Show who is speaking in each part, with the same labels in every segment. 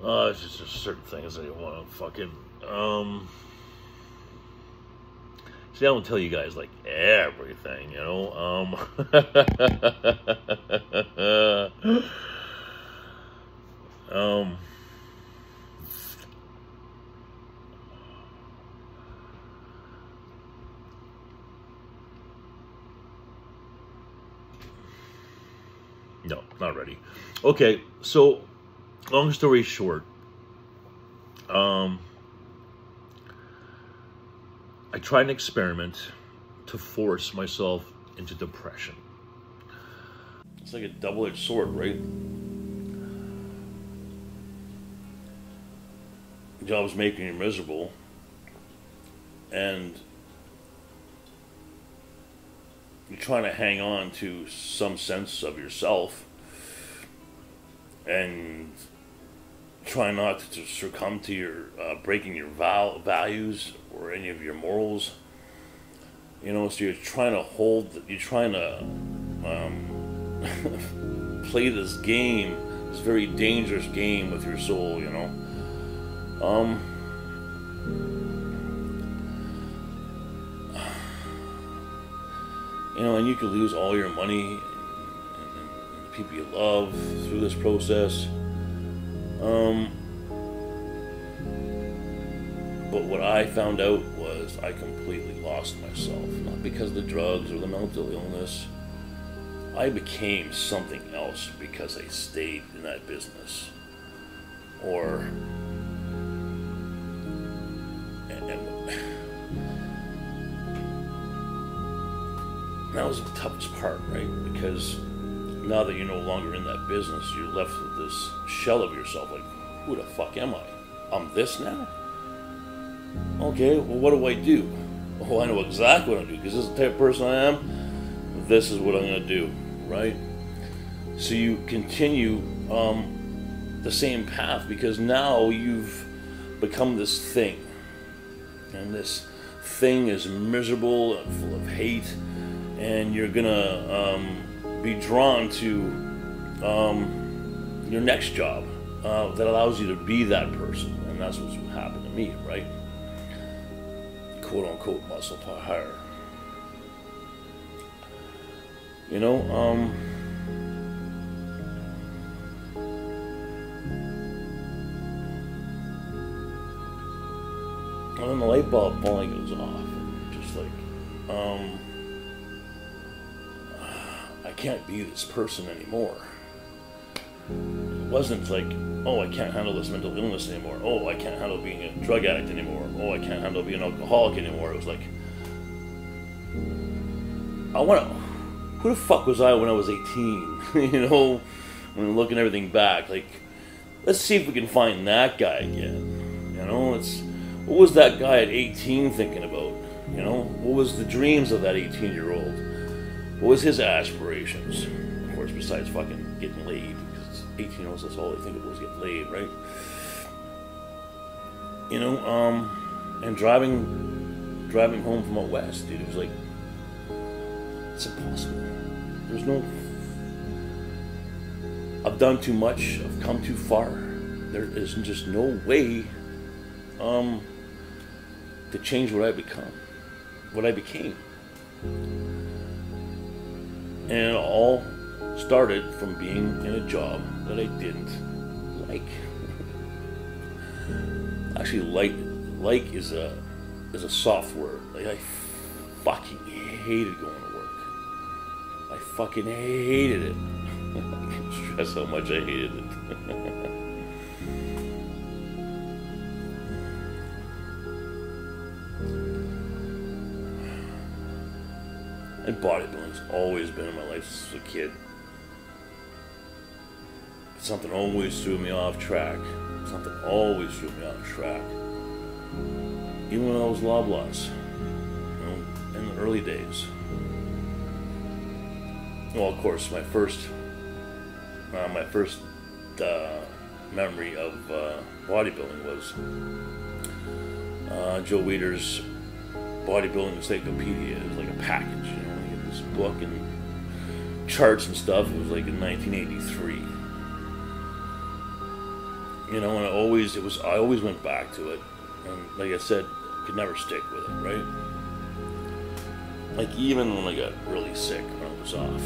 Speaker 1: It's just certain things I want to fucking, see, I don't tell you guys, like, everything, you know, um, no, not ready. Okay, so, long story short, I tried an experiment to force myself into depression. It's like a double-edged sword, right? The job's making you miserable, and you're trying to hang on to some sense of yourself, and try not to succumb to your breaking your values or any of your morals. You know, so you're trying to play this game, this very dangerous game with your soul. You know, and you could lose all your money and the people you love through this process. But what I found out was I completely lost myself. Not because of the drugs or the mental illness. I became something else because I stayed in that business. And that was the toughest part, right? Because now that you're no longer in that business, you're left with this shell of yourself, like, who the fuck am I? I'm this now? Okay, well, what do I do? Oh, I know exactly what I do, because this is the type of person I am. This is what I'm going to do, right? So you continue the same path, because now you've become this thing. And this thing is miserable and full of hate, and you're going to be drawn to your next job that allows you to be that person. And that's what's happened to me, right? Quote unquote muscle hire. You know, and then the light bulb finally goes off, and just like, I can't be this person anymore. It wasn't like, oh, I can't handle this mental illness anymore. Oh, I can't handle being a drug addict anymore. Oh, I can't handle being an alcoholic anymore. It was like, who the fuck was I when I was 18? You know, when looking everything back, like, let's see if we can find that guy again. You know, what was that guy at 18 thinking about? You know, what was the dreams of that 18-year-old? What was his aspirations? Of course, besides fucking getting laid. 18-year-olds, that's all they think of was get laid, right? You know, and driving home from out west, dude, it was like, it's impossible. There's no, I've done too much, I've come too far. There is just no way to change what I became. And it all started from being in a job that I didn't like. Actually, like is a soft word. Like, I fucking hated going to work. I fucking hated it. I can't stress how much I hated it. And bodybuilding's always been in my life since a kid. Something always threw me off track. Even when I was Loblaws, you know, in the early days. Well, of course, my first memory of bodybuilding was Joe Weider's Bodybuilding Encyclopedia. It was like a package, you know, you get this book and charts and stuff. It was like in 1983. you know, and I always went back to it, and like I said, could never stick with it, right? Like even when I got really sick when I was off,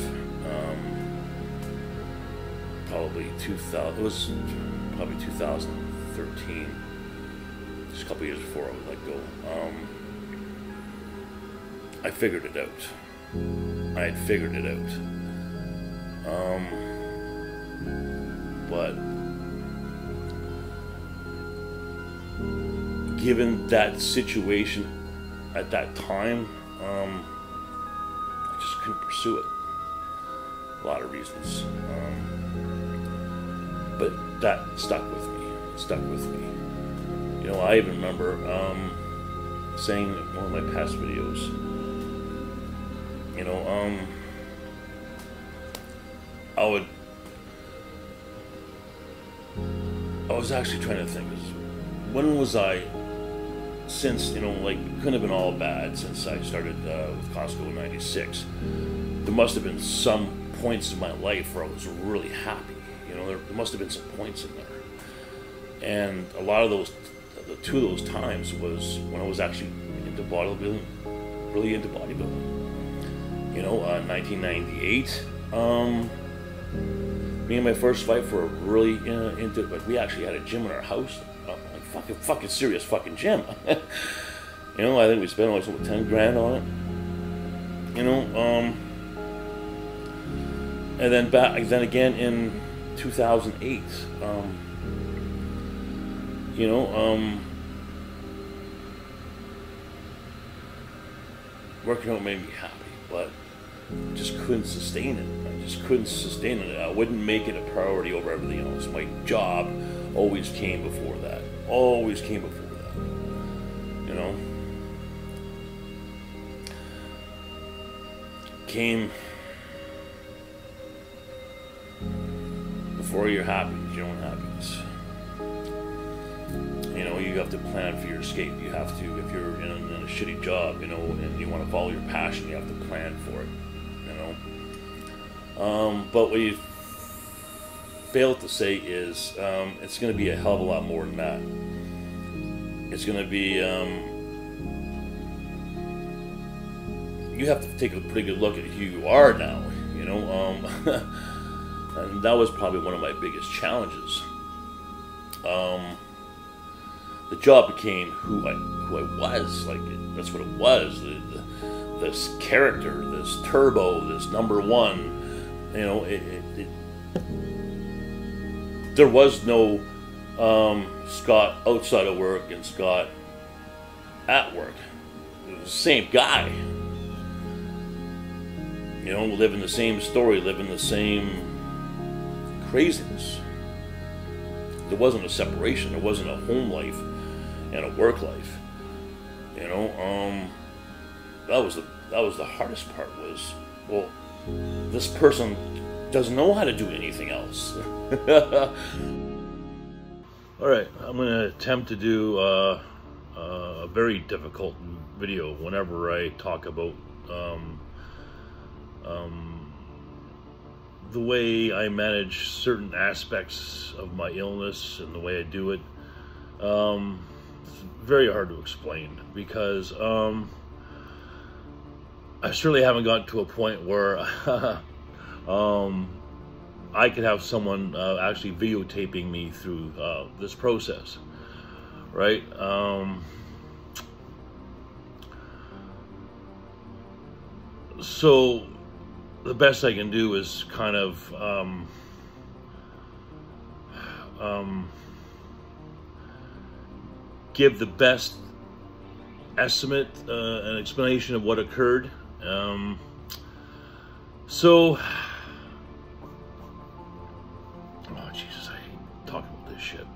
Speaker 1: it was probably 2013, just a couple years before I would let go. I figured it out. I had figured it out. But given that situation at that time, I just couldn't pursue it. A lot of reasons. But that stuck with me. It stuck with me. You know, I even remember saying in one of my past videos, you know, I was actually trying to think, when was I, since, you know, like, it couldn't have been all bad since I started with Costco in '96. There must have been some points in my life where I was really happy. You know, there must have been some points in there. And a lot of those, the two of those times was when I was actually into bodybuilding, really into bodybuilding. You know, 1998, me and my first wife were really into it. Like, we actually had a gym in our house, like fucking serious fucking gym. You know, I think we spent almost over 10 grand on it. You know, and then again in 2008, you know, working out made me happy, but I just couldn't sustain it. I just couldn't sustain it. I wouldn't make it a priority over everything else. My job always came before that. Always came before that. You know? Came before your happiness, your own happiness. You know, you have to plan for your escape. You have to, if you're in a shitty job, you know, and you want to follow your passion, you have to plan for it, you know. But what you fail to say is it's going to be a hell of a lot more than that. It's going to be, you have to take a pretty good look at who you are now, you know. And that was probably one of my biggest challenges. The job became who I was. Like, that's what it was. This character, this turbo, this number one. You know, there was no Scott outside of work and Scott at work. It was the same guy. You know, living the same story, living the same craziness. There wasn't a separation. There wasn't a home life and a work life. You know, that was the hardest part. Was, well, this person doesn't know how to do anything else. All right, I'm going to attempt to do a very difficult video whenever I talk about the way I manage certain aspects of my illness and the way I do it. It's very hard to explain because I certainly haven't gotten to a point where I could have someone actually videotaping me through this process, right? So the best I can do is kind of give the best estimate and explanation of what occurred. So, oh Jesus, I hate talking about this shit.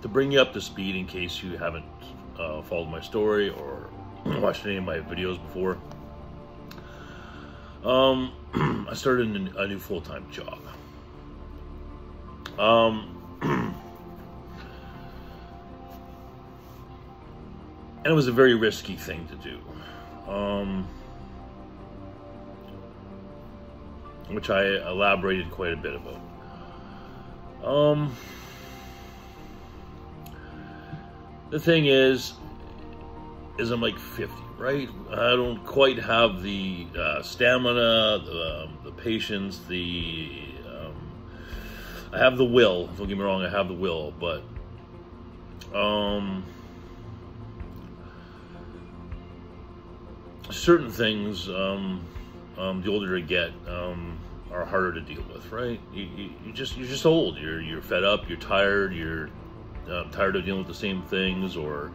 Speaker 1: To bring you up to speed, in case you haven't followed my story or watched any of my videos before, I started a new full-time job. And it was a very risky thing to do. Which I elaborated quite a bit about. The thing is I'm like 50, right? I don't quite have the stamina, the patience, I have the will. Don't get me wrong, I have the will, but certain things, the older you get, are harder to deal with, right? You're just old. You're fed up. You're tired. You're tired of dealing with the same things, or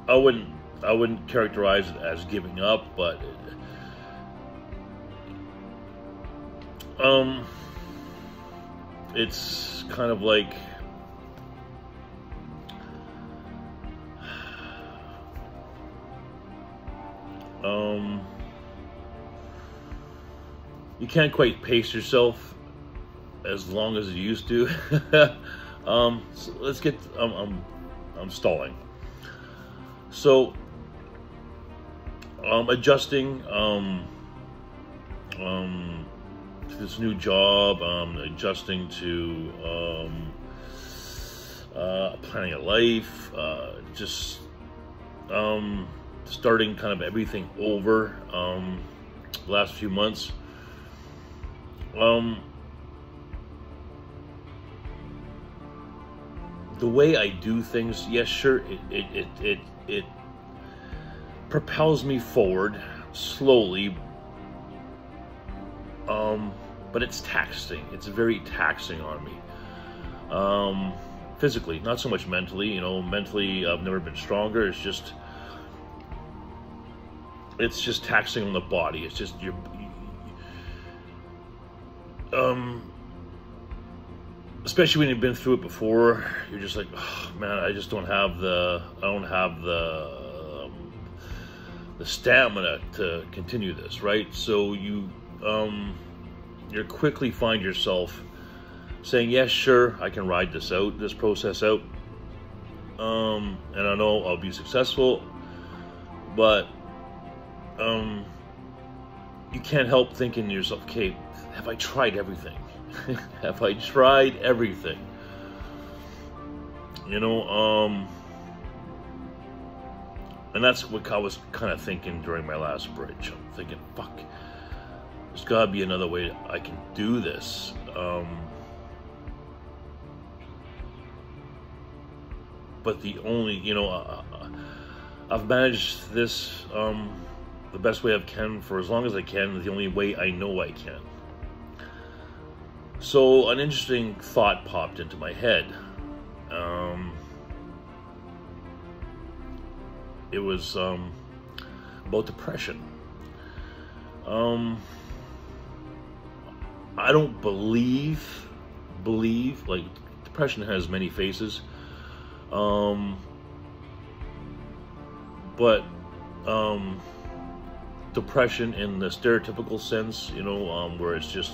Speaker 1: I wouldn't characterize it as giving up, but it's kind of like you can't quite pace yourself as long as you used to. So let's get. I'm stalling. So adjusting to this new job, adjusting to planning a life, just starting kind of everything over the last few months. The way I do things, yes, sure, it propels me forward slowly, but it's taxing. It's very taxing on me, physically, not so much mentally. Mentally, I've never been stronger. It's just taxing on the body. It's just especially when you've been through it before, you're just like, oh, man, I don't have the stamina to continue this, right? So you quickly find yourself saying, yes, sure, I can ride this process out, and I know I'll be successful, but you can't help thinking to yourself, okay, have I tried everything? Have I tried everything? And that's what I was kind of thinking during my last bridge. I'm thinking, fuck, there's got to be another way I can do this. But the only, I've managed this the best way I can for as long as I can, the only way I know I can. So an interesting thought popped into my head. It was about depression. I don't believe like depression has many faces, but depression in the stereotypical sense, where it's just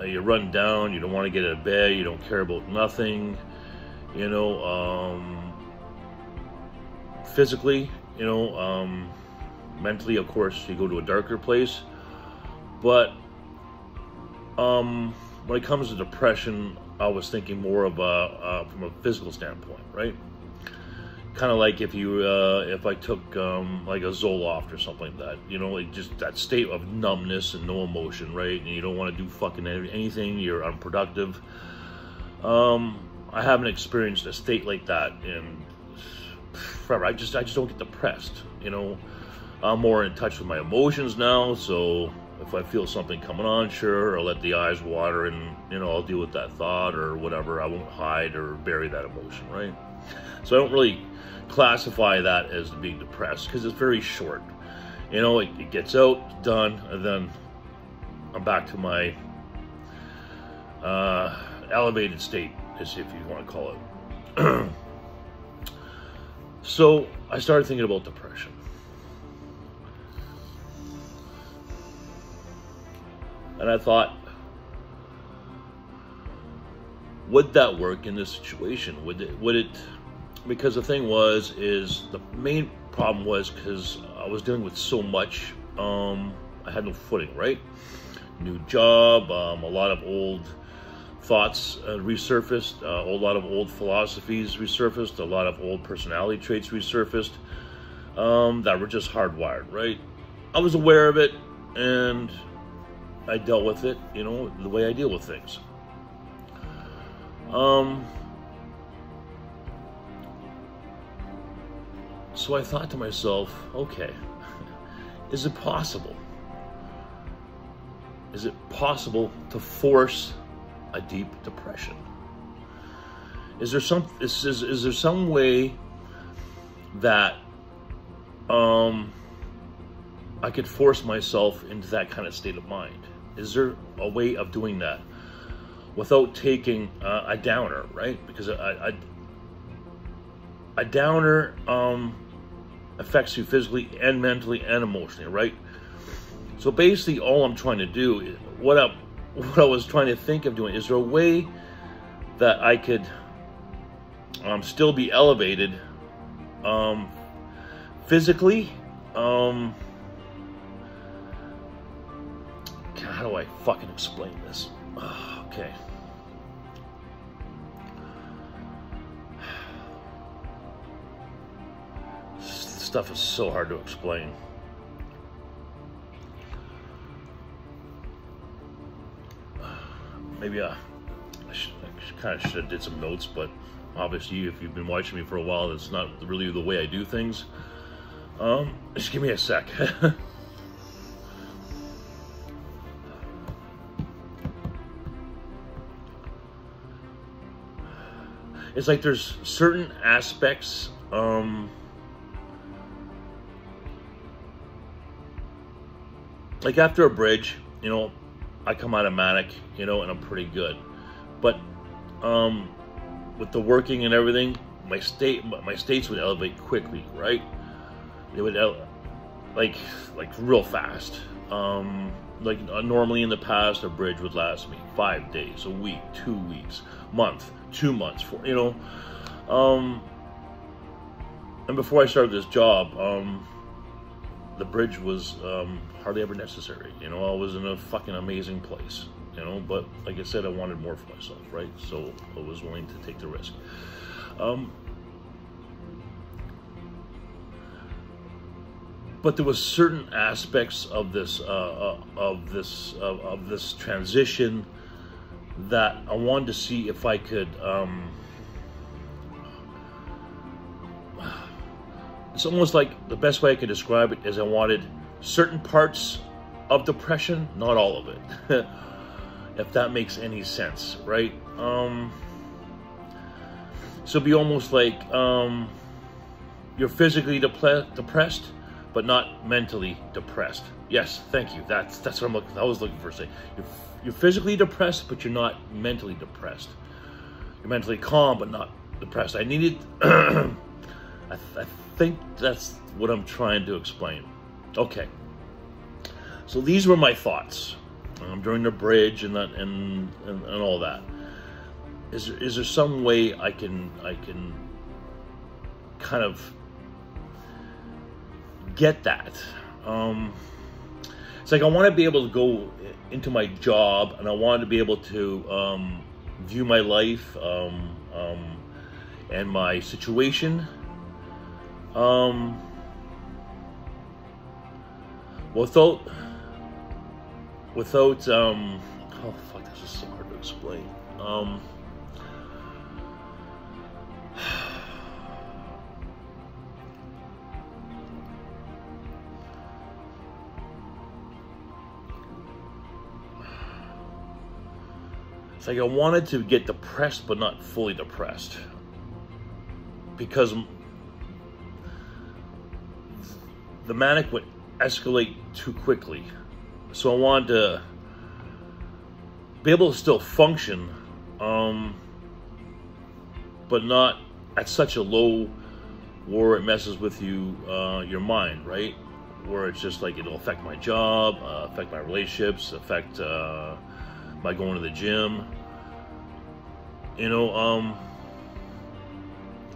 Speaker 1: you run down, you don't want to get out of bed, you don't care about nothing, physically, mentally, of course, you go to a darker place. But when it comes to depression, I was thinking more of from a physical standpoint, right? Kind of like if I took like a Zoloft or something like that, like just that state of numbness and no emotion, right? And you don't want to do fucking anything. You're unproductive. I haven't experienced a state like that in forever. I just don't get depressed. I'm more in touch with my emotions now. So if I feel something coming on, sure, I'll let the eyes water, and I'll deal with that thought or whatever. I won't hide or bury that emotion, right? So I don't really classify that as being depressed because it's very short. It gets out, done, and then I'm back to my elevated state, if you want to call it. So I started thinking about depression. And I thought, would that work in this situation? Would it, because the thing is the main problem was because I was dealing with so much, I had no footing, right? New job, a lot of old thoughts resurfaced, a lot of old philosophies resurfaced, a lot of old personality traits resurfaced, that were just hardwired, right? I was aware of it, and I dealt with it, you know, the way I deal with things. So I thought to myself, okay, is it possible? Is it possible to force a deep depression? Is there some way that I could force myself into that kind of state of mind? Is there a way of doing that without taking a downer, right? Because a downer affects you physically and mentally and emotionally, right? So basically, all I'm trying to do, what I was trying to think of doing, is there a way that I could still be elevated physically? How do I fucking explain this? Okay. This stuff is so hard to explain. Maybe I kind of should have did some notes, but obviously if you've been watching me for a while, that's not really the way I do things. Just give me a sec. It's like there's certain aspects, like after a bridge, you know, I come out of manic, you know, and I'm pretty good. But with the working and everything, my states would elevate quickly, right? They would like real fast. Like normally in the past, a bridge would last me 5 days, a week, 2 weeks, month, 2 months, you know. And before I started this job, the bridge was hardly ever necessary. You know, I was in a fucking amazing place, you know, but like I said, I wanted more for myself, right? So I was willing to take the risk. But there was certain aspects of this transition that I wanted to see if I could. It's almost like the best way I could describe it is I wanted certain parts of depression, not all of it, if that makes any sense, right? So it'd be almost like you're physically depressed, but not mentally depressed. Yes, thank you. That's what I was looking for. Say you're physically depressed, but you're not mentally depressed. You're mentally calm, but not depressed. I needed. I think that's what I'm trying to explain. Okay. So these were my thoughts during the bridge and that and all that. Is there some way I can kind of get that? It's like I want to be able to go into my job, and I want to be able to view my life and my situation without oh fuck, this is so hard to explain. It's like I wanted to get depressed, but not fully depressed, because the manic would escalate too quickly. So I wanted to be able to still function, but not at such a low where it messes with you, your mind, right? Where it's just like it'll affect my job, affect my relationships, affect my going to the gym. You know,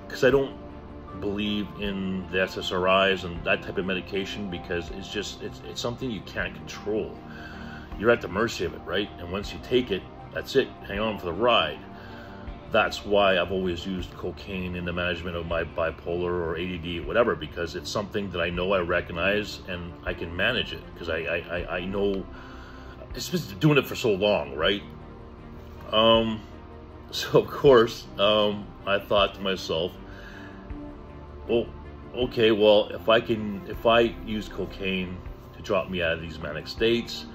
Speaker 1: because I don't believe in the SSRIs and that type of medication, because it's something you can't control. You're at the mercy of it, right? And once you take it, that's it. Hang on for the ride. That's why I've always used cocaine in the management of my bipolar or ADD, whatever, because it's something that I know, I recognize, and I can manage it, because I know. It's been doing it for so long, right? So of course, I thought to myself, well, okay, well, if I use cocaine to drop me out of these manic states,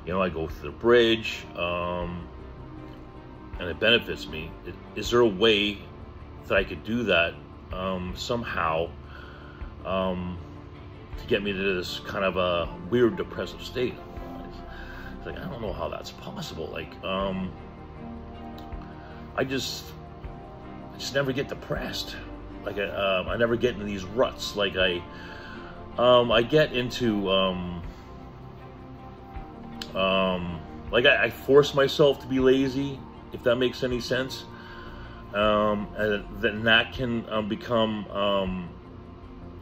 Speaker 1: you know, I go through the bridge, and it benefits me. Is there a way that I could do that somehow to get me to this kind of a weird depressive state? It's like, I don't know how that's possible. Like, I just never get depressed. Like, I never get into these ruts. Like, I get into like I force myself to be lazy, if that makes any sense. And then that can become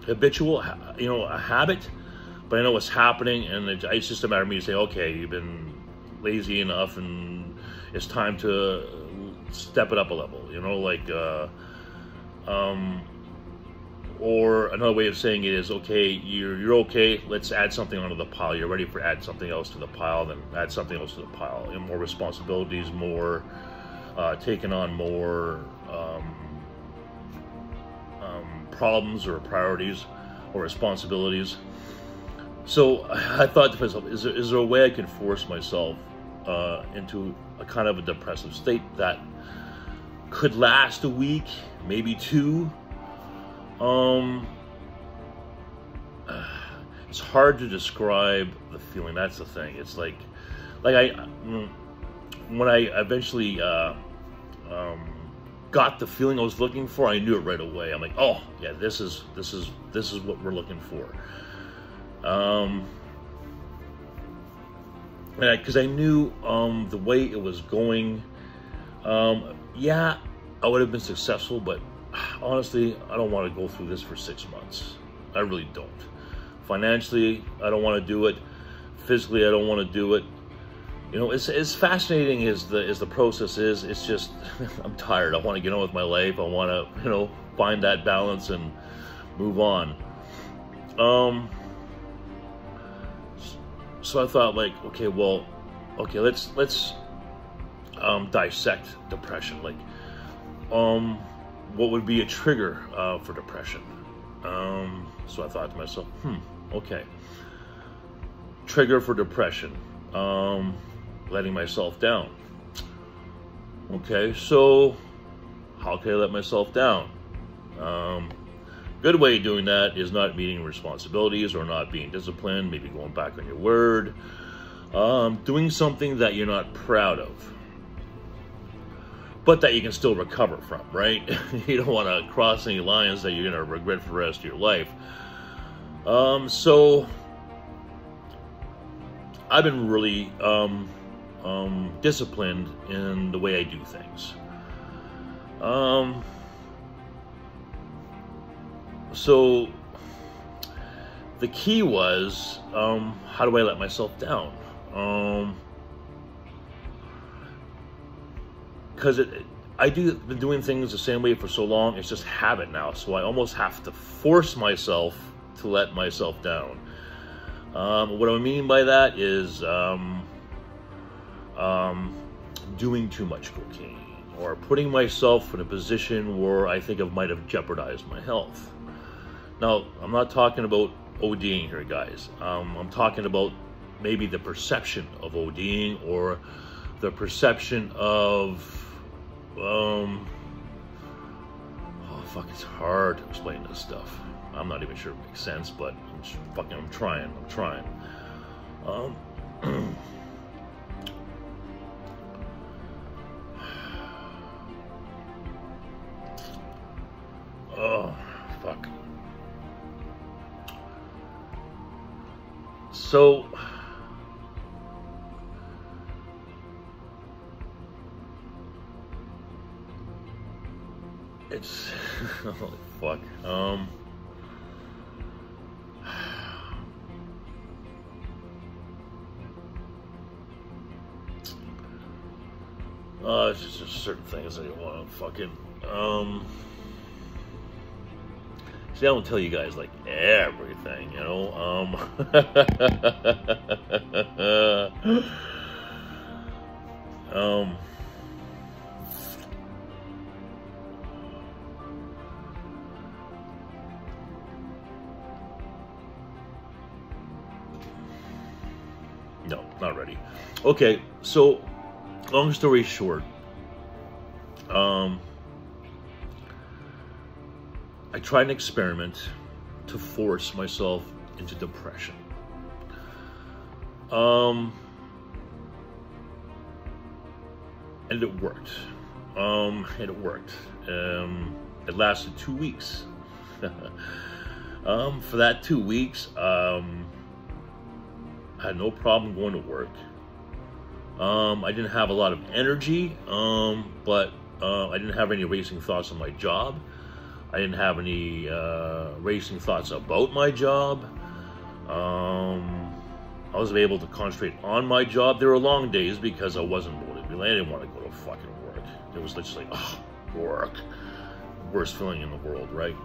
Speaker 1: habitual, you know, a habit. But I know what's happening, and it's just a matter of me saying, okay, you've been lazy enough, and it's time to step it up a level, you know, like, or another way of saying it is, okay, you're okay, let's add something onto the pile. You're ready for add something else to the pile, then add something else to the pile. And more responsibilities, more taking on more problems or priorities or responsibilities. So I thought to myself, is there a way I could force myself into a kind of a depressive state that could last a week, maybe two? It's hard to describe the feeling. That's the thing. It's like when I eventually got the feeling I was looking for, I knew it right away. I'm like, oh yeah, this is what we're looking for. Because I knew the way it was going. Yeah, I would have been successful, but honestly, I don't want to go through this for 6 months. I really don't. Financially, I don't want to do it. Physically, I don't want to do it. You know, as fascinating as the process is, it's just, I'm tired. I want to get on with my life. I want to, you know, find that balance and move on. So I thought, like, okay, let's dissect depression. Like, what would be a trigger for depression? So I thought to myself, okay, trigger for depression, letting myself down. Okay, so how can I let myself down? Good way of doing that is not meeting responsibilities or not being disciplined, maybe going back on your word, doing something that you're not proud of, but that you can still recover from, right? You don't want to cross any lines that you're going to regret for the rest of your life. So I've been really disciplined in the way I do things. So the key was, how do I let myself down? Because been doing things the same way for so long, it's just habit now. So I almost have to force myself to let myself down. What I mean by that is doing too much cocaine, or putting myself in a position where I think I might have jeopardized my health. Now, I'm not talking about ODing here, guys. I'm talking about maybe the perception of ODing, or the perception of, it's hard to explain this stuff. I'm not even sure it makes sense, but I'm trying. Oh, fuck. So, it's holy fuck. It's just certain things I don't want to fucking see, I don't tell you guys like everything, you know. No, not ready. Okay, so long story short, I tried an experiment to force myself into depression. And it worked. It lasted 2 weeks. For that 2 weeks, I had no problem going to work. I didn't have a lot of energy, but I didn't have any racing thoughts on my job. I didn't have any racing thoughts about my job. I was able to concentrate on my job. There were long days because I wasn't motivated. I didn't want to go to fucking work. It was just like, oh, work. Worst feeling in the world, right?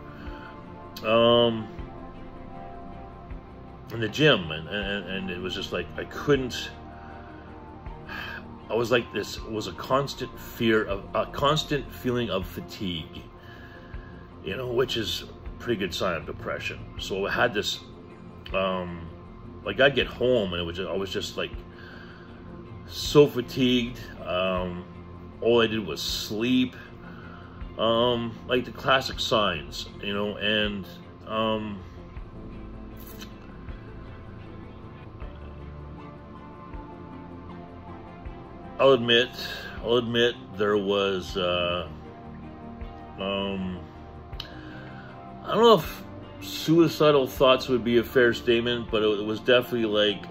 Speaker 1: In the gym, and it was just like I couldn't. I was like, this was a constant feeling of fatigue, you know, which is a pretty good sign of depression. So I had this, like I'd get home and I was just like so fatigued. All I did was sleep, like the classic signs, you know, and I'll admit there was, I don't know if suicidal thoughts would be a fair statement, but it was definitely like,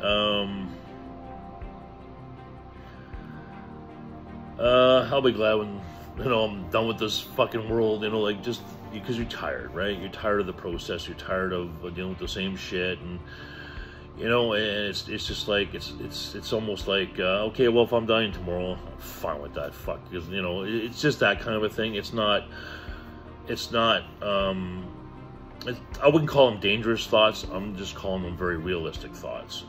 Speaker 1: I'll be glad when, you know, I'm done with this fucking world, you know, like just because you're tired, right? You're tired of the process, you're tired of dealing with the same shit, and you know, and it's just like, it's almost like, okay, well, if I'm dying tomorrow, I'm fine with that, fuck, because, you know, it's just that kind of a thing. It's not, I wouldn't call them dangerous thoughts, I'm just calling them very realistic thoughts.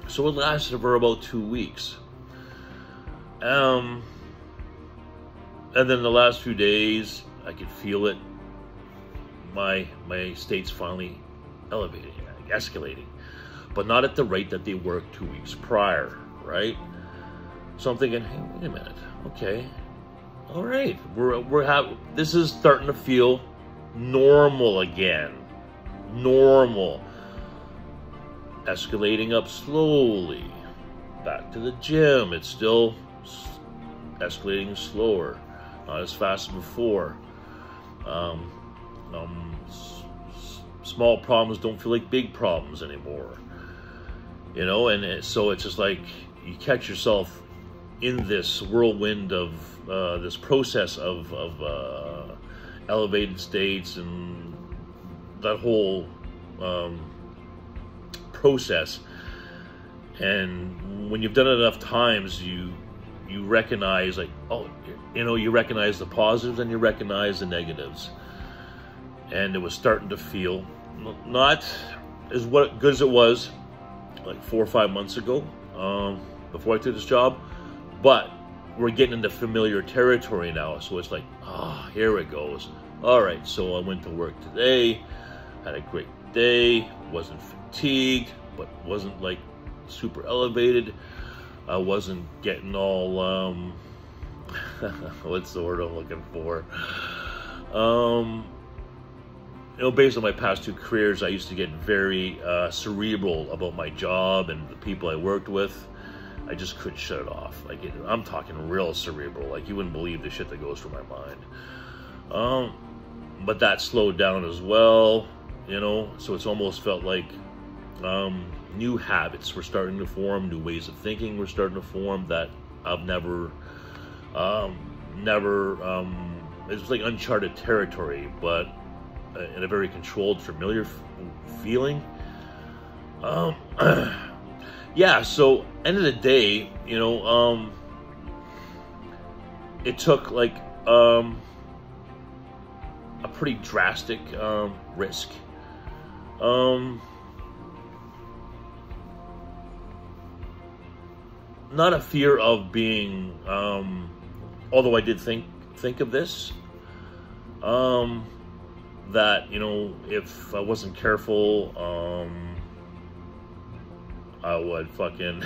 Speaker 1: So it lasted for about 2 weeks. And then the last few days, I could feel it, my state's finally elevating, escalating. But not at the rate that they were 2 weeks prior, right? So I'm thinking, hey, wait a minute, okay, all right, this is starting to feel normal again, normal. Escalating up slowly, back to the gym, it's still escalating slower, not as fast as before. Small problems don't feel like big problems anymore. You know, and so it's just like you catch yourself in this whirlwind of this process of elevated states and that whole process. And when you've done it enough times, you recognize, like, oh, you know, you recognize the positives and you recognize the negatives. And it was starting to feel not as good as it was like 4 or 5 months ago, before I took this job, but we're getting into familiar territory now. So it's like, ah, here it goes. All right, so I went to work today, had a great day, wasn't fatigued, but wasn't like super elevated. I wasn't getting all, what's the word I'm looking for? You know, based on my past 2 careers, I used to get very cerebral about my job and the people I worked with. I just couldn't shut it off. Like, I'm talking real cerebral. Like, you wouldn't believe the shit that goes through my mind. But that slowed down as well, you know. So it's almost felt like new habits were starting to form, new ways of thinking were starting to form that I've never it was like uncharted territory, but in a very controlled, familiar feeling. Yeah, so end of the day, you know, it took like a pretty drastic risk. Not a fear of being, although I did think of this, that, you know, if I wasn't careful, I would fucking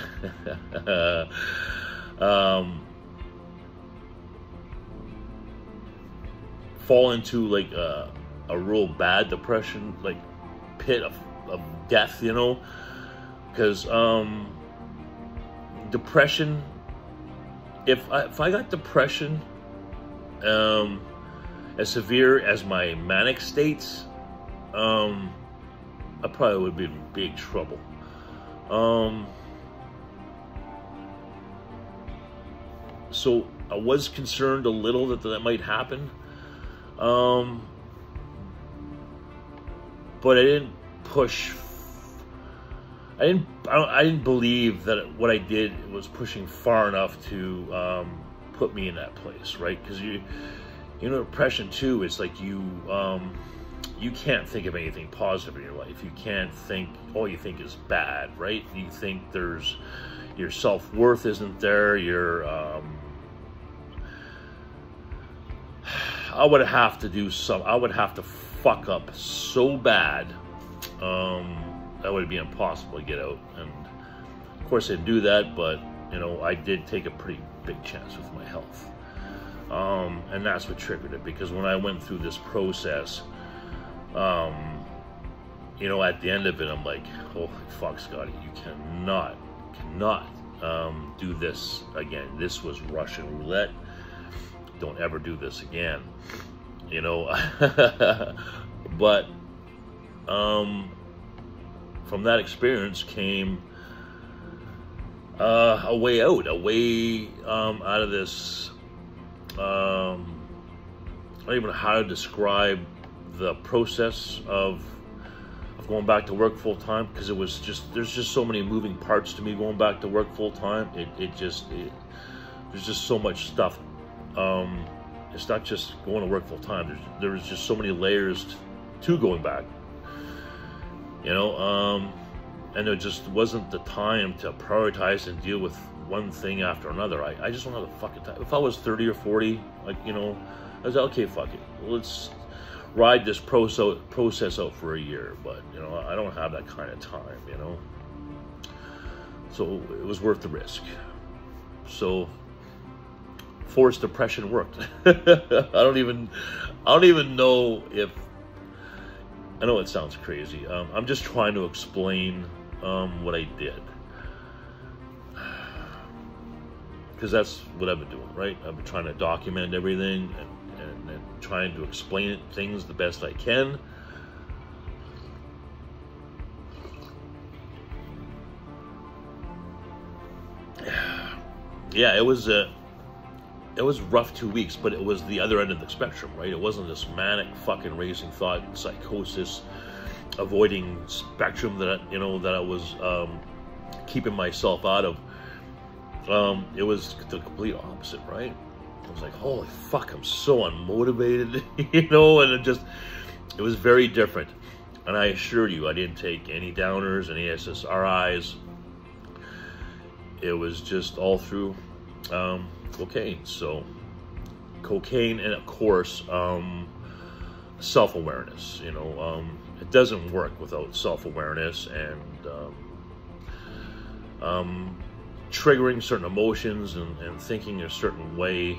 Speaker 1: fall into like a real bad depression, like pit of death, you know, because depression, if I got depression as severe as my manic states, I probably would be in big trouble. So I was concerned a little that might happen, but I didn't push. I didn't believe that what I did was pushing far enough to put me in that place, right? Because you know, depression too. It's like you can't think of anything positive in your life. You can't think. All you think is bad, right? You think there's your self-worth isn't there. I would have to fuck up so bad. That would be impossible to get out. And of course I didn't do that, but you know, I did take a pretty big chance with my health. And that's what triggered it, because when I went through this process, you know, at the end of it, I'm like, holy fuck, Scotty, you cannot do this again. This was Russian roulette. Don't ever do this again, you know. But from that experience came a way out, out of this. I don't even know how to describe the process of going back to work full time, because there's just so many moving parts to me going back to work full time. There's just so much stuff. It's not just going to work full time. There's just so many layers to going back, you know. And there just wasn't the time to prioritize and deal with one thing after another. I just don't have the fucking time. If I was 30 or 40, like, you know, I was like, okay, fuck it, let's ride this process out for a year. But you know, I don't have that kind of time, you know. So it was worth the risk. So forced depression worked. I don't even know if, I know it sounds crazy. I'm just trying to explain what I did, because that's what I've been doing, right? I've been trying to document everything and trying to explain things the best I can. Yeah, it was rough 2 weeks, but it was the other end of the spectrum, right? It wasn't this manic fucking racing thought, psychosis, avoiding spectrum that I was keeping myself out of. It was the complete opposite, right? I was like, holy fuck, I'm so unmotivated, you know, and it was very different. And I assure you, I didn't take any downers, any SSRIs. It was just all through cocaine. So cocaine, and of course self-awareness. You know, it doesn't work without self-awareness and triggering certain emotions and thinking a certain way.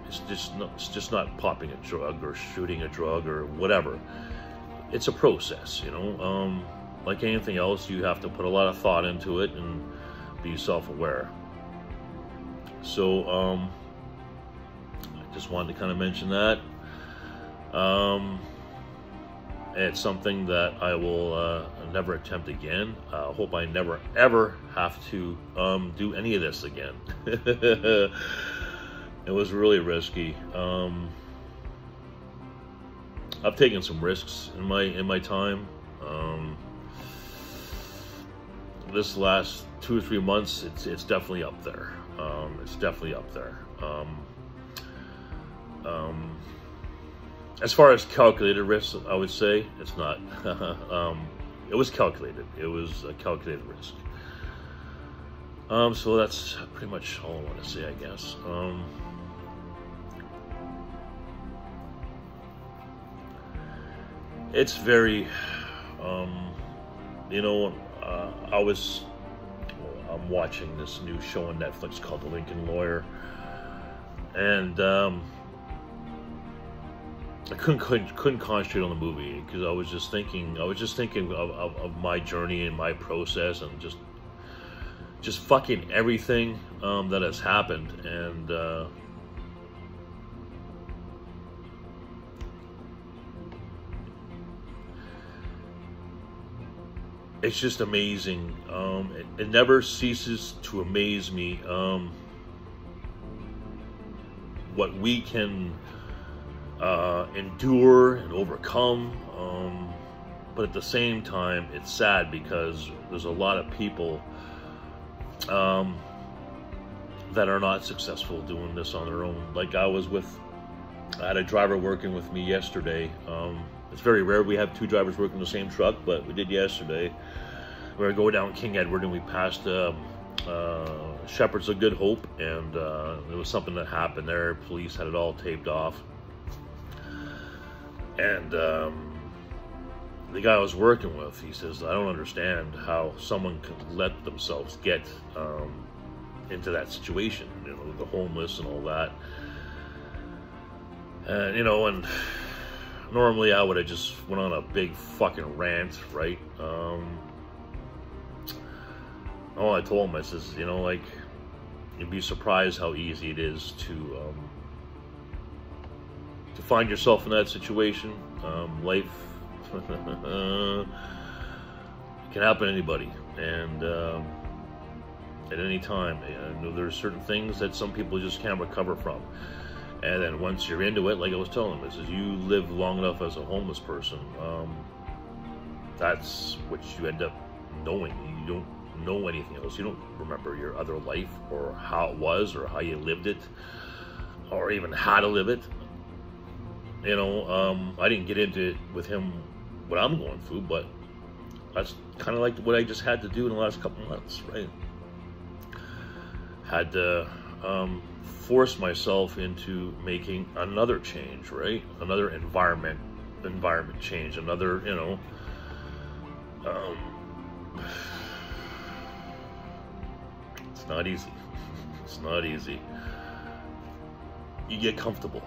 Speaker 1: It's just not popping a drug or shooting a drug or whatever. It's a process, you know. Like anything else, you have to put a lot of thought into it and be self-aware. So I just wanted to kind of mention that. It's something that I will never attempt again. I hope I never ever have to do any of this again. It was really risky. I've taken some risks in my time. This last 2 or 3 months, it's definitely up there. It's definitely up there. As far as calculated risks, I would say it's not. It was calculated. It was a calculated risk. So that's pretty much all I want to say, I guess. It's very, you know, I'm watching this new show on Netflix called The Lincoln Lawyer, and I couldn't concentrate on the movie because I was just thinking of my journey and my process and just fucking everything that has happened, and it's just amazing. It never ceases to amaze me what we can endure and overcome, but at the same time it's sad because there's a lot of people that are not successful doing this on their own. Like I had a driver working with me yesterday. It's very rare we have 2 drivers working the same truck, but we did yesterday. We were going down King Edward and we passed Shepherd's of Good Hope, and there was something that happened there. Police had it all taped off. And the guy I was working with, he says, I don't understand how someone could let themselves get into that situation, you know, the homeless and all that. And, you know, and normally I would have just went on a big fucking rant, right? Oh, I told him, I says, you know, like, you'd be surprised how easy it is to find yourself in that situation. Life can happen to anybody, and at any time. I know there's certain things that some people just can't recover from. And then once you're into it, like I was telling him, I says, you live long enough as a homeless person, that's what you end up knowing. You don't know anything else. You don't remember your other life or how it was or how you lived it or even how to live it. You know, I didn't get into it with him what I'm going through, but that's kind of like what I just had to do in the last couple months, right? Had to force myself into making another change, right? Another environment change, another, you know, it's not easy. It's not easy. You get comfortable.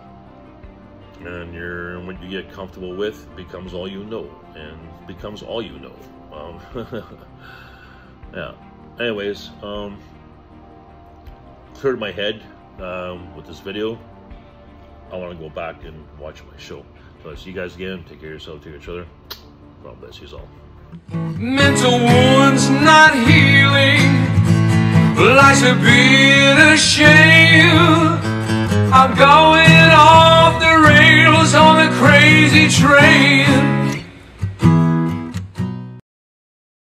Speaker 1: And what you get comfortable with becomes all you know, and becomes all you know. Yeah. Anyways, cleared my head with this video. I want to go back and watch my show. So I'll see you guys again. Take care of yourself, take care of each other. God bless you all.
Speaker 2: Mental wounds not healing, life's a bitter shame. I'm going off the rails on a crazy train.